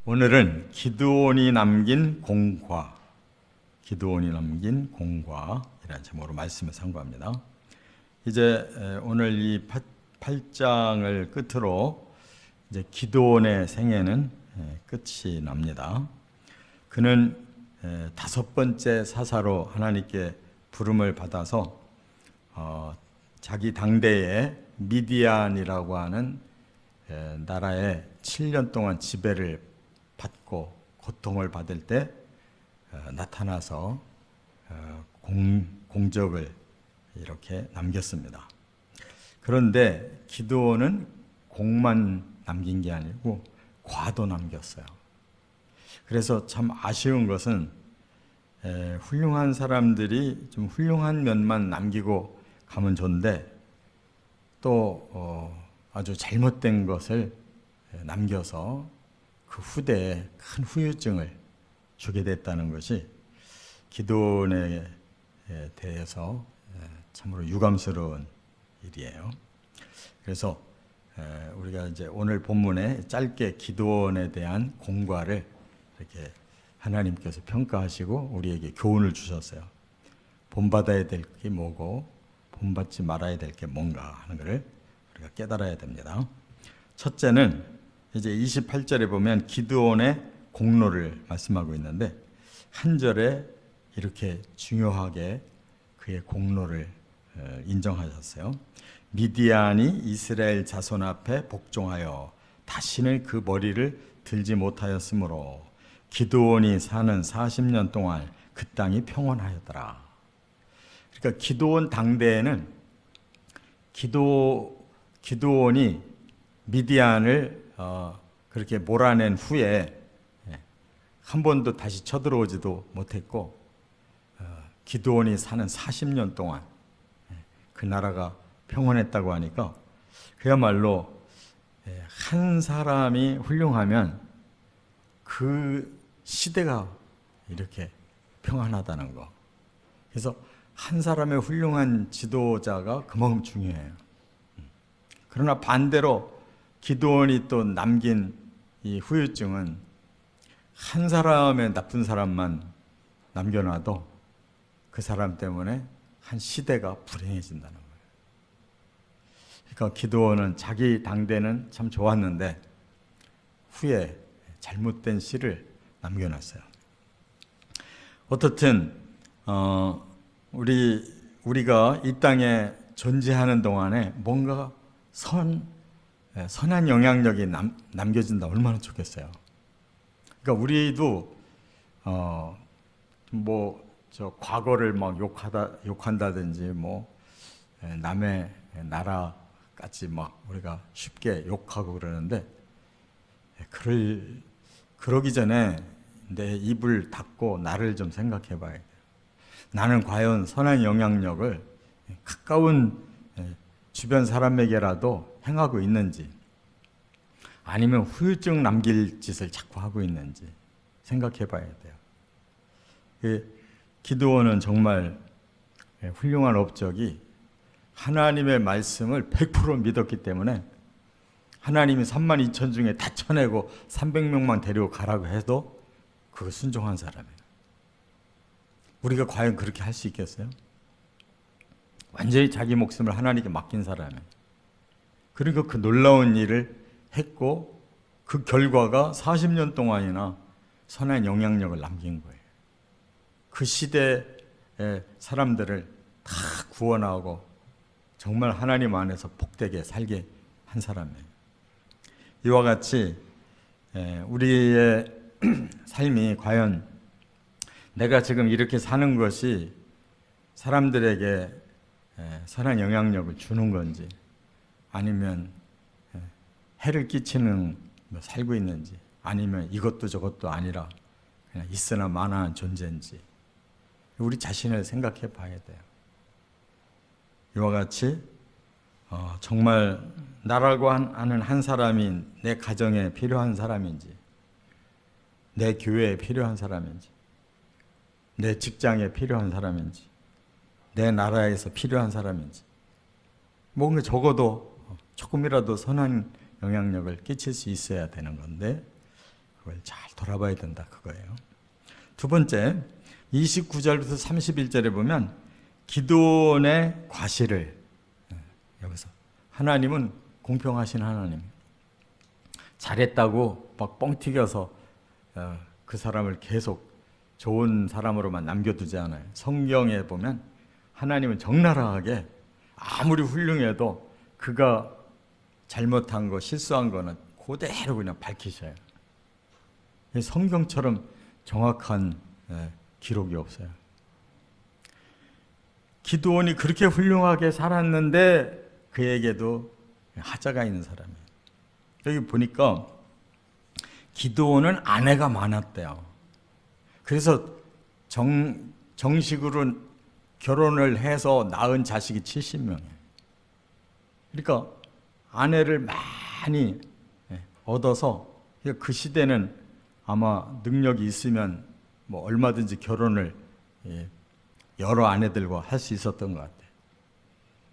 오늘은 기드온이 남긴 공과이라는 제목으로 말씀을 상고합니다. 이제 오늘 이 8장을 끝으로 이제 기드온의 생애는 끝이 납니다. 그는 5번째 사사로 하나님께 부름을 받아서 자기 당대의 미디안이라고 하는 나라에 7년 동안 지배를 받고 고통을 받을 때 나타나서 공적을 이렇게 남겼습니다. 그런데 기드온은 공만 남긴 게 아니고 과도 남겼어요. 그래서 참 아쉬운 것은 훌륭한 사람들이 좀 훌륭한 면만 남기고 가면 좋은데 또 아주 잘못된 것을 남겨서 그 후대에 큰 후유증을 주게 됐다는 것이 기드온에 대해서 참으로 유감스러운 일이에요. 그래서 우리가 이제 오늘 본문에 짧게 기드온에 대한 공과를 이렇게 하나님께서 평가하시고 우리에게 교훈을 주셨어요. 본받아야 될 게 뭐고 본받지 말아야 될 게 뭔가 하는 것을 우리가 깨달아야 됩니다. 첫째는 이제 28절에 보면 기드온의 공로를 말씀하고 있는데 한 절에 이렇게 중요하게 그의 공로를 인정하셨어요. 미디안이 이스라엘 자손 앞에 복종하여 다시는 그 머리를 들지 못하였으므로 기드온이 사는 40년 동안 그 땅이 평온하였더라. 그러니까 기드온 당대에는 기드온이 미디안을 그렇게 몰아낸 후에 한 번도 다시 쳐들어오지도 못했고 기드온이 사는 40년 동안 그 나라가 평온했다고 하니까 그야말로 한 사람이 훌륭하면 그 시대가 이렇게 평안하다는 거. 그래서 한 사람의 훌륭한 지도자가 그만큼 중요해요. 그러나 반대로 기드온이 또 남긴 이 후유증은 한 사람의 나쁜 사람만 남겨놔도 그 사람 때문에 한 시대가 불행해진다는 거예요. 그러니까 기드온은 자기 당대는 참 좋았는데 후에 잘못된 씨를 남겨놨어요. 어떻든 우리가 이 땅에 존재하는 동안에 뭔가 선한 영향력이 남겨진다 얼마나 좋겠어요. 그러니까 우리도 저 과거를 막 욕한다든지 남의 나라 같이 막 우리가 쉽게 욕하고 그러는데 그러기 전에 내 입을 닫고 나를 좀 생각해 봐야 돼요. 나는 과연 선한 영향력을 가까운 주변 사람에게라도 행하고 있는지 아니면 후유증 남길 짓을 자꾸 하고 있는지 생각해 봐야 돼요. 기드온은 정말 훌륭한 업적이 하나님의 말씀을 100% 믿었기 때문에 하나님이 32,000 중에 다 쳐내고 300명만 데리고 가라고 해도 그거 순종한 사람이에요. 우리가 과연 그렇게 할 수 있겠어요? 완전히 자기 목숨을 하나님께 맡긴 사람이에요. 그리고 그 놀라운 일을 했고 그 결과가 40년 동안이나 선한 영향력을 남긴 거예요. 그 시대의 사람들을 다 구원하고 정말 하나님 안에서 복되게 살게 한 사람이에요. 이와 같이 우리의 삶이 과연 내가 지금 이렇게 사는 것이 사람들에게 선한 영향력을 주는 건지 아니면 해를 끼치는 살고 있는지 아니면 이것도 저것도 아니라 그냥 있으나 마나한 존재인지 우리 자신을 생각해 봐야 돼요. 이와 같이 정말 나라고 하는 한 사람이 내 가정에 필요한 사람인지 내 교회에 필요한 사람인지 내 직장에 필요한 사람인지 내 나라에서 필요한 사람인지 뭔가 적어도 조금이라도 선한 영향력을 끼칠 수 있어야 되는 건데 그걸 잘 돌아봐야 된다 그거예요. 두 번째, 29절부터 31절에 보면 기드온의 과실을, 여기서 하나님은 공평하신 하나님, 잘했다고 막 뻥튀겨서 그 사람을 계속 좋은 사람으로만 남겨두지 않아요. 성경에 보면 하나님은 적나라하게 아무리 훌륭해도 그가 잘못한 거, 실수한 거는 그대로 그냥 밝히셔요. 성경처럼 정확한 기록이 없어요. 기드온이 그렇게 훌륭하게 살았는데 그에게도 하자가 있는 사람이에요. 여기 보니까 기드온은 아내가 많았대요. 그래서 정식으로 결혼을 해서 낳은 자식이 70명이에요. 그러니까 아내를 많이 얻어서 그 시대는 아마 능력이 있으면 뭐 얼마든지 결혼을 여러 아내들과 할 수 있었던 것 같아요.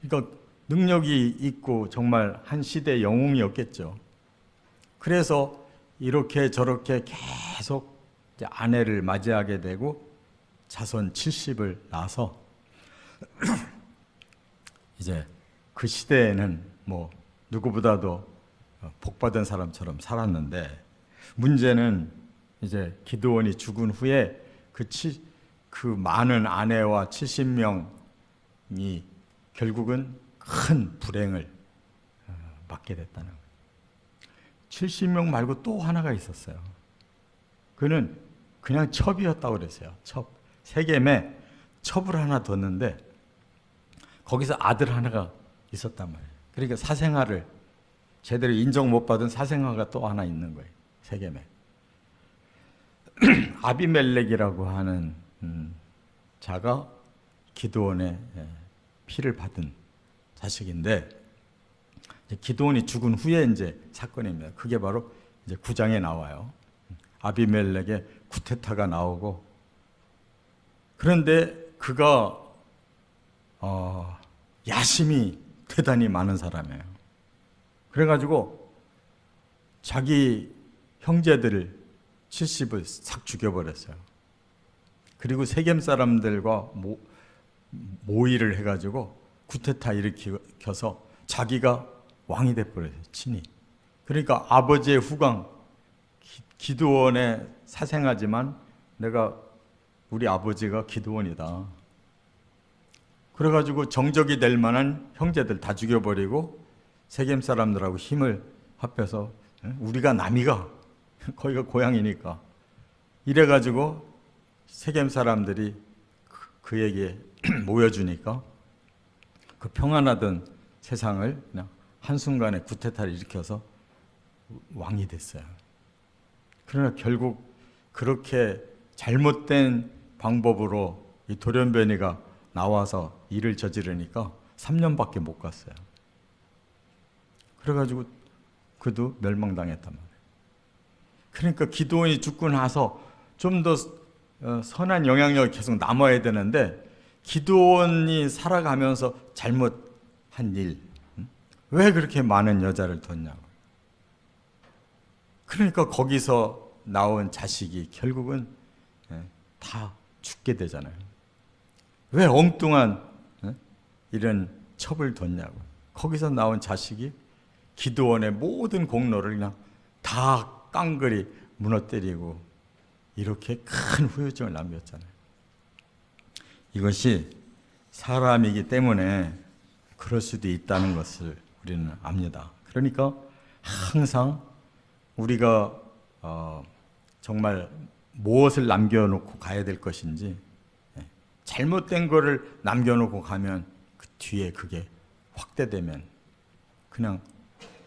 그러니까 능력이 있고 정말 한 시대의 영웅이었겠죠. 그래서 이렇게 저렇게 계속 아내를 맞이하게 되고 자손 70을 낳아서 이제 그 시대에는 뭐 누구보다도 복받은 사람처럼 살았는데, 문제는 이제 기드온이 죽은 후에 그 많은 아내와 70명이 결국은 큰 불행을 맞게 됐다는 거예요. 70명 말고 또 하나가 있었어요. 그는 그냥 첩이었다고 그랬어요. 첩. 세겜에 첩을 하나 뒀는데 거기서 아들 하나가 있었단 말이에요. 그러니까 사생아를 제대로 인정 못 받은 사생아가 또 하나 있는 거예요. 세겜에. 아비멜렉이라고 하는 자가 기드온의 피를 받은 자식인데, 기드온이 죽은 후에 이제 사건입니다. 그게 바로 이제 9장에 나와요. 아비멜렉의 쿠데타가 나오고, 그런데 그가 야심이 대단히 많은 사람이에요. 그래가지고 자기 형제들을 70을 싹 죽여버렸어요. 그리고 세겜 사람들과 모의를 해가지고 쿠데타 일으켜서 자기가 왕이 돼버렸어요. 친히. 그러니까 아버지의 후광, 기드온의 사생아지만 우리 아버지가 기드온이다. 그래가지고 정적이 될 만한 형제들 다 죽여버리고 세겜 사람들하고 힘을 합해서 우리가 남이가 거기가 고향이니까 이래가지고 세겜 사람들이 그에게 모여주니까 그 평안하던 세상을 그냥 한순간에 쿠데타를 일으켜서 왕이 됐어요. 그러나 결국 그렇게 잘못된 방법으로 이 돌연변이가 나와서 일을 저지르니까 3년밖에 못 갔어요. 그래가지고 그도 멸망당했단 말이에요. 그러니까 기드온이 죽고 나서 좀 더 선한 영향력이 계속 남아야 되는데, 기드온이 살아가면서 잘못한 일, 왜 그렇게 많은 여자를 뒀냐고. 그러니까 거기서 나온 자식이 결국은 다 죽게 되잖아요. 왜 엉뚱한 이런 첩을 뒀냐고. 거기서 나온 자식이 기드온의 모든 공로를 그냥 다 깡그리 무너뜨리고 이렇게 큰 후유증을 남겼잖아요. 이것이 사람이기 때문에 그럴 수도 있다는 것을 우리는 압니다. 그러니까 항상 우리가 정말 무엇을 남겨놓고 가야 될 것인지, 잘못된 거를 남겨놓고 가면 그 뒤에 그게 확대되면 그냥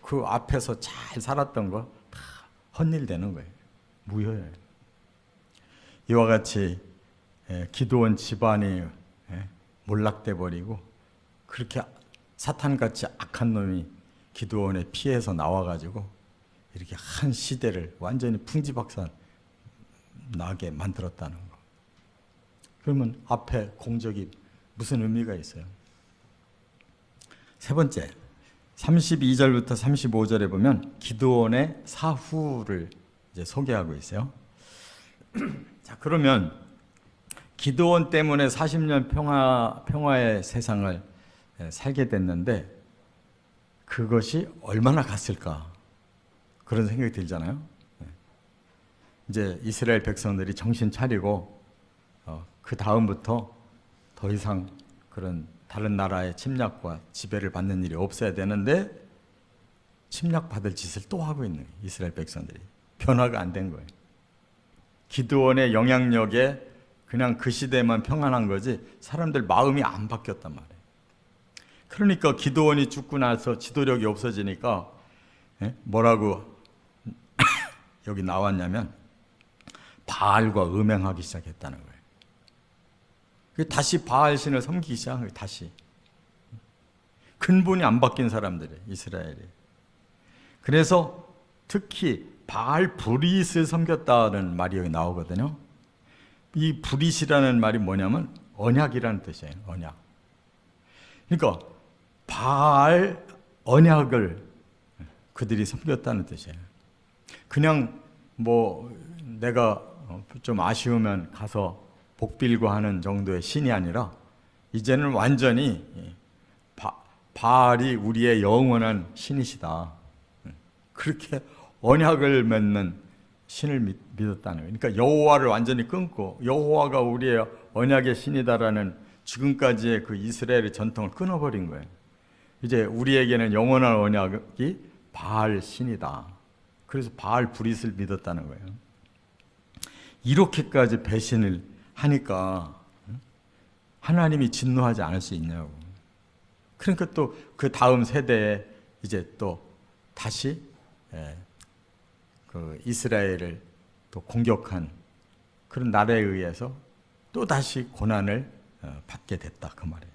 그 앞에서 잘 살았던 거 다 헛일되는 거예요. 무효예요. 이와 같이 기드온 집안이 몰락돼 버리고, 그렇게 사탄같이 악한 놈이 기드온의 피해서 나와가지고 이렇게 한 시대를 완전히 풍지박산 나게 만들었다는 거. 그러면 앞에 공적이 무슨 의미가 있어요? 세 번째, 32절부터 35절에 보면 기드온의 사후를 이제 소개하고 있어요. 자, 그러면 기드온 때문에 40년 평화의 세상을 살게 됐는데 그것이 얼마나 갔을까? 그런 생각이 들잖아요. 이제 이스라엘 백성들이 정신 차리고 그 다음부터 더 이상 그런 다른 나라의 침략과 지배를 받는 일이 없어야 되는데 침략받을 짓을 또 하고 있는 이스라엘 백성들이 변화가 안 된 거예요. 기드온의 영향력에 그냥 그 시대만 평안한 거지 사람들 마음이 안 바뀌었단 말이에요. 그러니까 기드온이 죽고 나서 지도력이 없어지니까 뭐라고 여기 나왔냐면 바알과 음행하기 시작했다는 거예요. 다시 바알 신을 섬기기 시작한 거예요. 다시 근본이 안 바뀐 사람들이 이스라엘이. 그래서 특히 바알 브릿을 섬겼다는 말이 여기 나오거든요. 이 브릿이라는 말이 뭐냐면 언약이라는 뜻이에요. 언약. 그러니까 바알 언약을 그들이 섬겼다는 뜻이에요. 그냥 뭐 내가 좀 아쉬우면 가서 복 빌고 하는 정도의 신이 아니라 이제는 완전히 바알이 우리의 영원한 신이시다. 그렇게 언약을 맺는 신을 믿었다는 거예요. 그러니까 여호와를 완전히 끊고 여호와가 우리의 언약의 신이다라는 지금까지의 그 이스라엘의 전통을 끊어버린 거예요. 이제 우리에게는 영원한 언약이 바알 신이다. 그래서 바알 브릿을 믿었다는 거예요. 이렇게까지 배신을 하니까 하나님이 진노하지 않을 수 있냐고. 그러니까 또 그 다음 세대에 이제 또 다시 그 이스라엘을 또 공격한 그런 나라에 의해서 또 다시 고난을 받게 됐다 그 말이에요.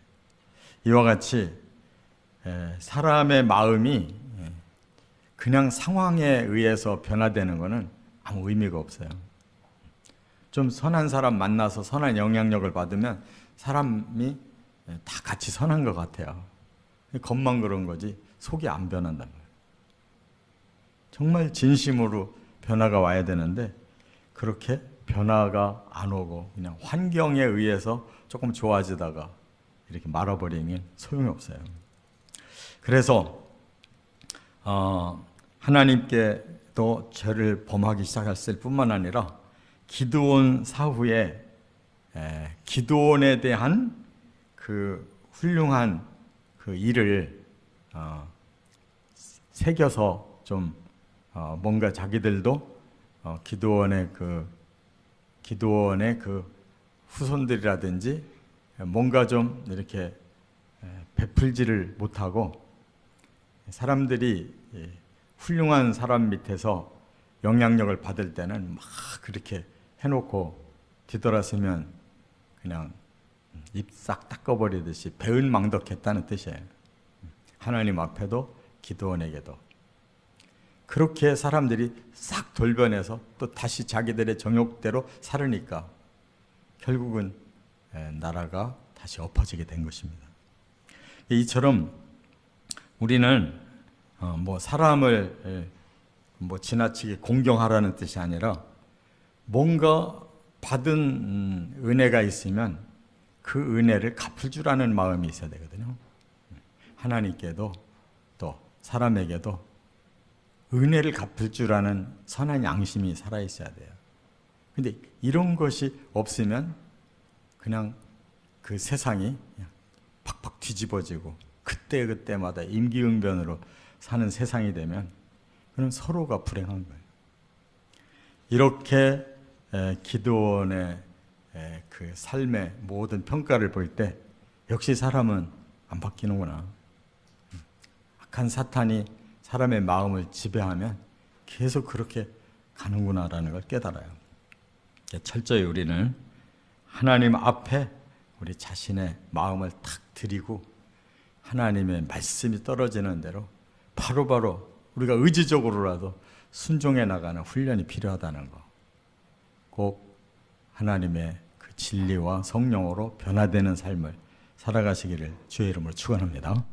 이와 같이 사람의 마음이 그냥 상황에 의해서 변화되는 것은 아무 의미가 없어요. 좀 선한 사람 만나서 선한 영향력을 받으면 사람이 다 같이 선한 것 같아요. 겉만 그런 거지 속이 안 변한단 말이에요. 정말 진심으로 변화가 와야 되는데 그렇게 변화가 안 오고 그냥 환경에 의해서 조금 좋아지다가 이렇게 말아버리면 소용이 없어요. 그래서 하나님께도 죄를 범하기 시작했을 뿐만 아니라 기드온 사후에 기드온에 대한 그 훌륭한 그 일을 새겨서 좀 뭔가 자기들도 기드온의 그 후손들이라든지 뭔가 좀 이렇게 베풀지를 못하고 사람들이 훌륭한 사람 밑에서 영향력을 받을 때는 막 그렇게 해놓고 뒤돌아서면 그냥 입 싹 닦아버리듯이 배은망덕했다는 뜻이에요. 하나님 앞에도 기드온에게도. 그렇게 사람들이 싹 돌변해서 또 다시 자기들의 정욕대로 살으니까 결국은 나라가 다시 엎어지게 된 것입니다. 이처럼 우리는 뭐 사람을 뭐 지나치게 공경하라는 뜻이 아니라 뭔가 받은 은혜가 있으면 그 은혜를 갚을 줄 아는 마음이 있어야 되거든요. 하나님께도 또 사람에게도 은혜를 갚을 줄 아는 선한 양심이 살아있어야 돼요. 근데 이런 것이 없으면 그냥 그 세상이 그냥 팍팍 뒤집어지고 그때그때마다 임기응변으로 사는 세상이 되면 그럼 서로가 불행한 거예요. 이렇게 기드온의 그 삶의 모든 평가를 볼 때 역시 사람은 안 바뀌는구나. 악한 사탄이 사람의 마음을 지배하면 계속 그렇게 가는구나라는 걸 깨달아요. 철저히 우리는 하나님 앞에 우리 자신의 마음을 탁 드리고 하나님의 말씀이 떨어지는 대로 바로바로 우리가 의지적으로라도 순종해 나가는 훈련이 필요하다는 거. 꼭 하나님의 그 진리와 성령으로 변화되는 삶을 살아가시기를 주의 이름으로 축원합니다.